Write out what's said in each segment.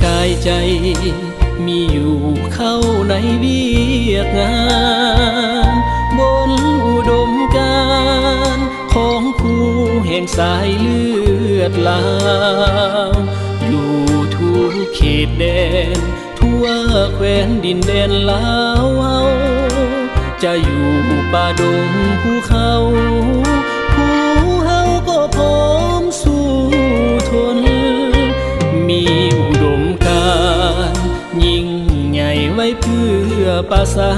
กายใจมีอยู่เข้าในเวียกงานบนอุดมการณ์ของผู้แห่งสายเลือดลาวอยู่ทุกเขตแดนทั่วแคว้นดินแดนลาวจะอยู่ป่าดงภูเขาผู้เฮาก็พร้อมสู้ทนมีอุดมการณ์ยิ่งใหญ่ไว้เพื่อประสา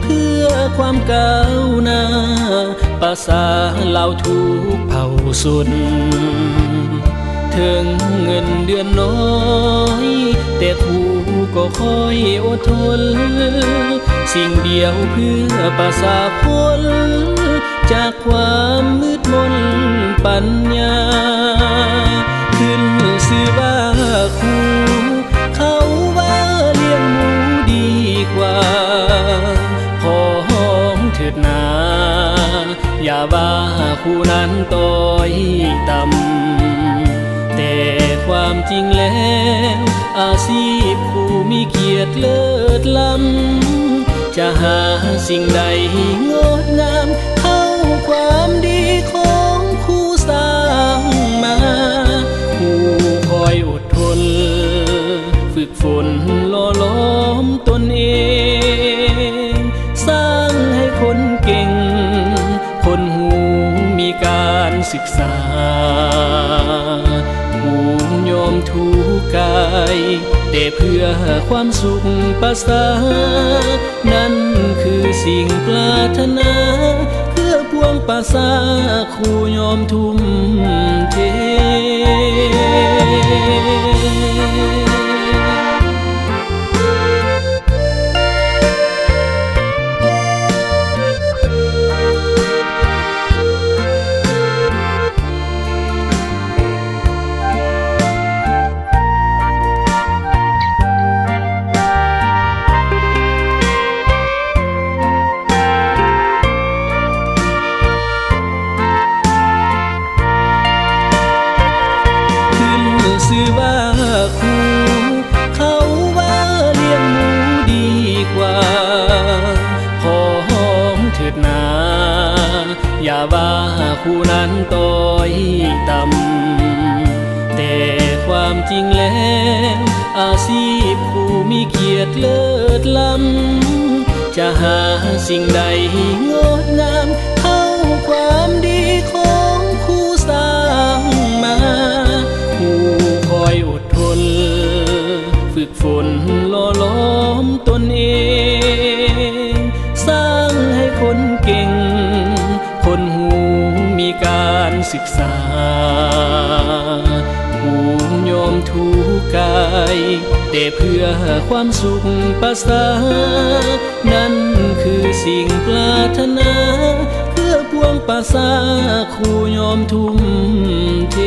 เพื่อความก้าวหน้าประสาเหล่าทุกเผ่าสุนถึงเงินเดือนน้อยแต่ครูก็คอยอดทนสิ่งเดียวเพื่อประสาพ้นจากความมืดมนปัญญาขึ้นชื่อว่าครูเขาว่าเลี้ยงหมูดีกว่าขอห้องเถิดนาอย่าว่าครูนั้นต้อยต่ำแต่ความจริงแล้วอาชีพครูมีเกียรติเลิศล้ำจะหาสิ่งใดงดงามเท่าความดีของครูสร้างมาคอยอดทนฝึกฝนหล่อหลอมตนเองสร้างให้คนเก่งคนหูมีการศึกษาผู้ยอมทุกข์กายแต่เพื่อความสุขประสานั่นคือสิ่งปรารถนาเพื่อพวงประสาครูยอมทุ่มเทชื่อว่าครูเขาว่าเลี้ยงหมูดีกว่าขอห้องเถิดนาอย่าว่าครูนั้นต้อยต่ำแต่ความจริงแล้วอาชีพครูมีเกียรติเลิศล้ำจะหาสิ่งใดงดงามเท่าความดีของครูสร้างมาคอยอดทนฝึกฝนหล่อหลอมตนเองสร้างให้คนเก่งคนหูมีการศึกษาผู้ยอมทุกข์กายแต่เพื่อความสุขประสานั่นคือสิ่งปรารถนาเพื่อพวงประสาครูยอมทุ่มเท